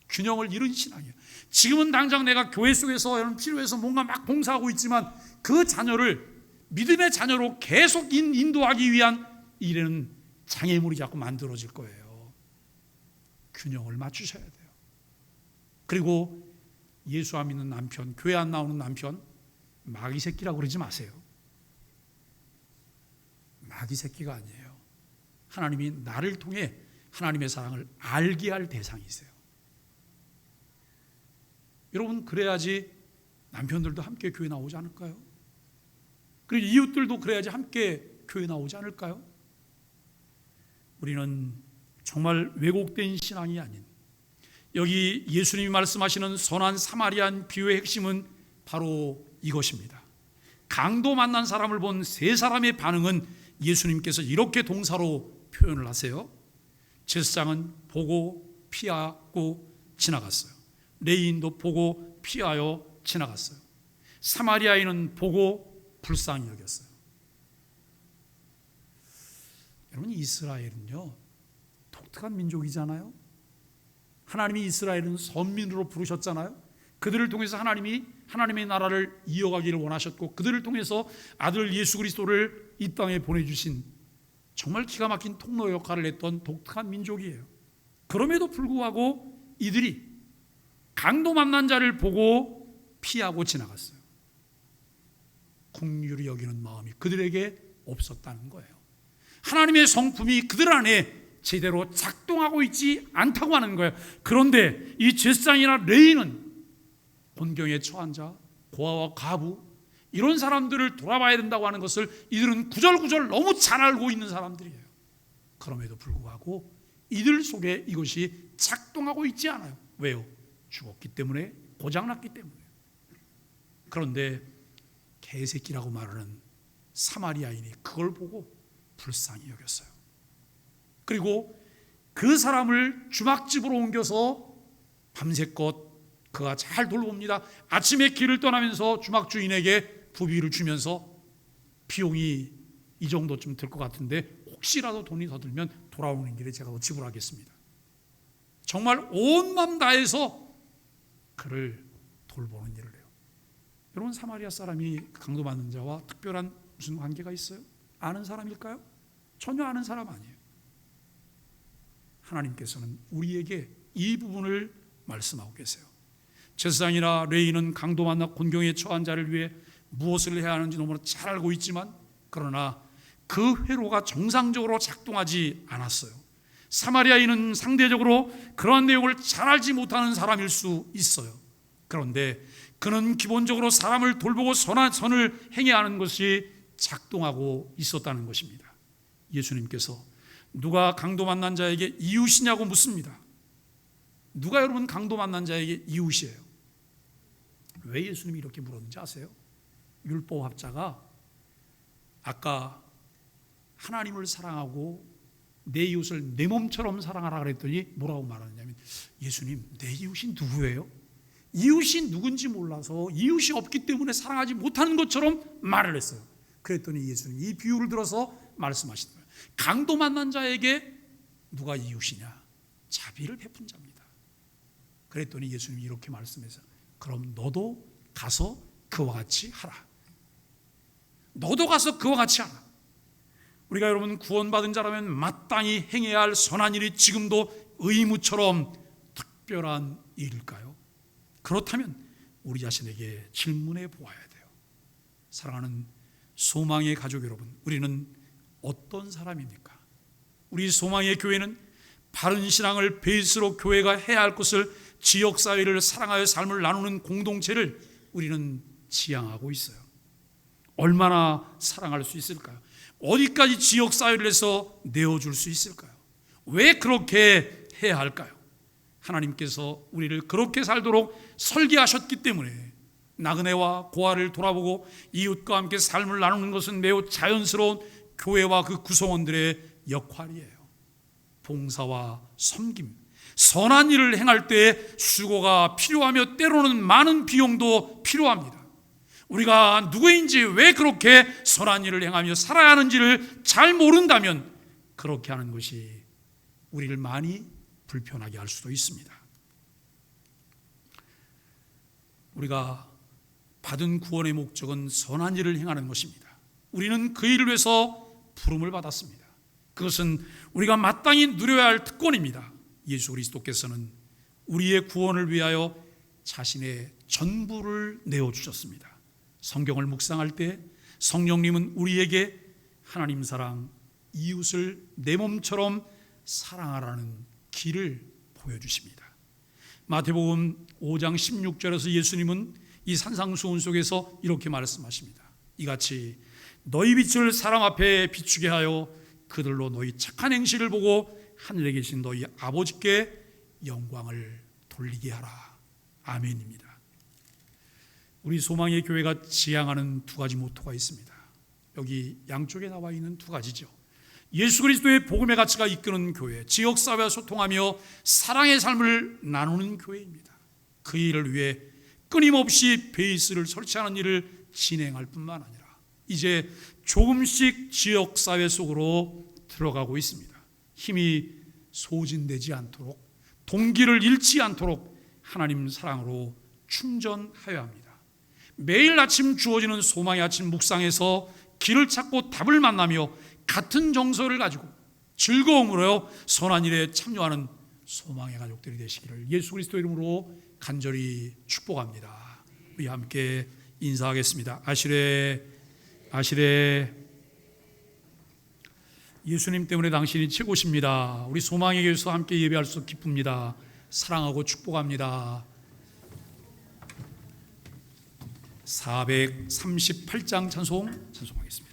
균형을 잃은 신앙이에요. 지금은 당장 내가 교회 속에서 여러분 필요해서 뭔가 막 봉사하고 있지만 그 자녀를 믿음의 자녀로 계속 인도하기 위한 일에는 장애물이 자꾸 만들어질 거예요. 균형을 맞추셔야 돼요. 그리고 예수 안 믿는 남편, 교회 안 나오는 남편, 마귀 새끼라고 그러지 마세요. 마귀 새끼가 아니에요. 하나님이 나를 통해 하나님의 사랑을 알게 할 대상이세요. 여러분, 그래야지 남편들도 함께 교회 나오지 않을까요? 그리고 이웃들도 그래야지 함께 교회 나오지 않을까요? 우리는 정말 왜곡된 신앙이 아닌, 여기 예수님이 말씀하시는 선한 사마리안 비유의 핵심은 바로 이것입니다. 강도 만난 사람을 본 세 사람의 반응은 예수님께서 이렇게 동사로 표현을 하세요. 제사장은 보고 피하고 지나갔어요. 레위인도 보고 피하여 지나갔어요. 사마리아인은 보고 불쌍히 여겼어요. 여러분, 이스라엘은요 독특한 민족이잖아요. 하나님이 이스라엘은 선민으로 부르셨잖아요. 그들을 통해서 하나님이 하나님의 나라를 이어가기를 원하셨고, 그들을 통해서 아들 예수 그리스도를 이 땅에 보내주신 정말 기가 막힌 통로 역할을 했던 독특한 민족이에요. 그럼에도 불구하고 이들이 강도 만난 자를 보고 피하고 지나갔어요. 긍휼히 여기는 마음이 그들에게 없었다는 거예요. 하나님의 성품이 그들 안에 제대로 작동하고 있지 않다고 하는 거예요. 그런데 이 제사장이나 레위인은 곤경에 처한 자, 고아와 과부, 이런 사람들을 돌아봐야 된다고 하는 것을 이들은 구절구절 너무 잘 알고 있는 사람들이에요. 그럼에도 불구하고 이들 속에 이것이 작동하고 있지 않아요. 왜요? 죽었기 때문에, 고장났기 때문에. 그런데 개새끼라고 말하는 사마리아인이 그걸 보고 불쌍히 여겼어요. 그리고 그 사람을 주막집으로 옮겨서 밤새껏 그가 잘 돌봅니다. 아침에 길을 떠나면서 주막 주인에게 부비를 주면서 비용이 이 정도쯤 들 것 같은데 혹시라도 돈이 더 들면 돌아오는 길에 제가 더 지불하겠습니다. 정말 온 마음 다해서 그를 돌보는 일을 해요. 여러분, 사마리아 사람이 강도받는 자와 특별한 무슨 관계가 있어요? 아는 사람일까요? 전혀 아는 사람 아니에요. 하나님께서는 우리에게 이 부분을 말씀하고 계세요. 제사장이나 레위인은 강도 만나 곤경에 처한 자를 위해 무엇을 해야 하는지 너무나 잘 알고 있지만, 그러나 그 회로가 정상적으로 작동하지 않았어요. 사마리아인은 상대적으로 그러한 내용을 잘 알지 못하는 사람일 수 있어요. 그런데 그는 기본적으로 사람을 돌보고 선을 행해야 하는 것이 작동하고 있었다는 것입니다. 예수님께서 누가 강도 만난 자에게 이웃이냐고 묻습니다. 누가 여러분 강도 만난 자에게 이웃이에요? 왜 예수님이 이렇게 물었는지 아세요? 율법학자가 아까 하나님을 사랑하고 내 이웃을 내 몸처럼 사랑하라 그랬더니 뭐라고 말하느냐면, 예수님, 내 이웃이 누구예요? 이웃이 누군지 몰라서 이웃이 없기 때문에 사랑하지 못하는 것처럼 말을 했어요. 그랬더니 예수님 이 비유를 들어서 말씀하시는 거예요. 강도 만난 자에게 누가 이웃이냐? 자비를 베푼 자입니다. 그랬더니 예수님이 이렇게 말씀해서 그럼 너도 가서 그와 같이 하라. 너도 가서 그와 같이 하라. 우리가 여러분 구원받은 자라면 마땅히 행해야 할 선한 일이 지금도 의무처럼 특별한 일일까요? 그렇다면 우리 자신에게 질문해 보아야 돼요. 사랑하는 소망의 가족 여러분, 우리는 어떤 사람입니까? 우리 소망의 교회는 바른 신앙을 베이스로 교회가 해야 할 것을, 지역사회를 사랑하여 삶을 나누는 공동체를 우리는 지향하고 있어요. 얼마나 사랑할 수 있을까요? 어디까지 지역사회를 해서 내어줄 수 있을까요? 왜 그렇게 해야 할까요? 하나님께서 우리를 그렇게 살도록 설계하셨기 때문에 나그네와 고아를 돌아보고 이웃과 함께 삶을 나누는 것은 매우 자연스러운 교회와 그 구성원들의 역할이에요. 봉사와 섬김, 선한 일을 행할 때 수고가 필요하며 때로는 많은 비용도 필요합니다. 우리가 누구인지, 왜 그렇게 선한 일을 행하며 살아야 하는지를 잘 모른다면 그렇게 하는 것이 우리를 많이 불편하게 할 수도 있습니다. 우리가 받은 구원의 목적은 선한 일을 행하는 것입니다. 우리는 그 일을 위해서 부름을 받았습니다. 그것은 우리가 마땅히 누려야 할 특권입니다. 예수 그리스도께서는 우리의 구원을 위하여 자신의 전부를 내어주셨습니다. 성경을 묵상할 때 성령님은 우리에게 하나님 사랑, 이웃을 내 몸처럼 사랑하라는 길을 보여주십니다. 마태복음 5장 16절에서 예수님은 이 산상수훈 속에서 이렇게 말씀하십니다. 이같이 너희 빛을 사람 앞에 비추게 하여 그들로 너희 착한 행실을 보고 하늘에 계신 너희 아버지께 영광을 돌리게 하라. 아멘입니다. 우리 소망의 교회가 지향하는 두 가지 모토가 있습니다. 여기 양쪽에 나와 있는 두 가지죠. 예수 그리스도의 복음의 가치가 이끄는 교회, 지역사회와 소통하며 사랑의 삶을 나누는 교회입니다. 그 일을 위해 끊임없이 베이스를 설치하는 일을 진행할 뿐만 아니라 이제 조금씩 지역사회 속으로 들어가고 있습니다. 힘이 소진되지 않도록, 동기를 잃지 않도록 하나님 사랑으로 충전하여야 합니다. 매일 아침 주어지는 소망의 아침 묵상에서 길을 찾고 답을 만나며 같은 정서를 가지고 즐거움으로 선한 일에 참여하는 소망의 가족들이 되시기를 예수 그리스도 이름으로 간절히 축복합니다. 우리 함께 인사하겠습니다. 아시레 아시레. 예수님 때문에 당신이 최고십니다. 우리 소망의 교회에서 함께 예배할 수 기쁩니다. 사랑하고 축복합니다. 438장 찬송하겠습니다.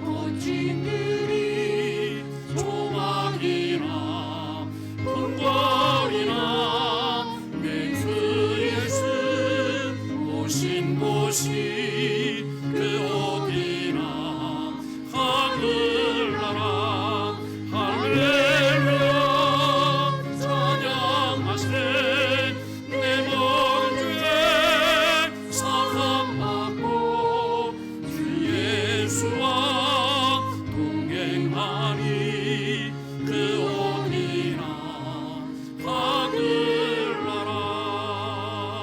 멋진 그리 조망이 그 어디나 하늘나라 할렐루야 찬양하세 내 모든 죄 사함받고 주 예수와 동행하니 그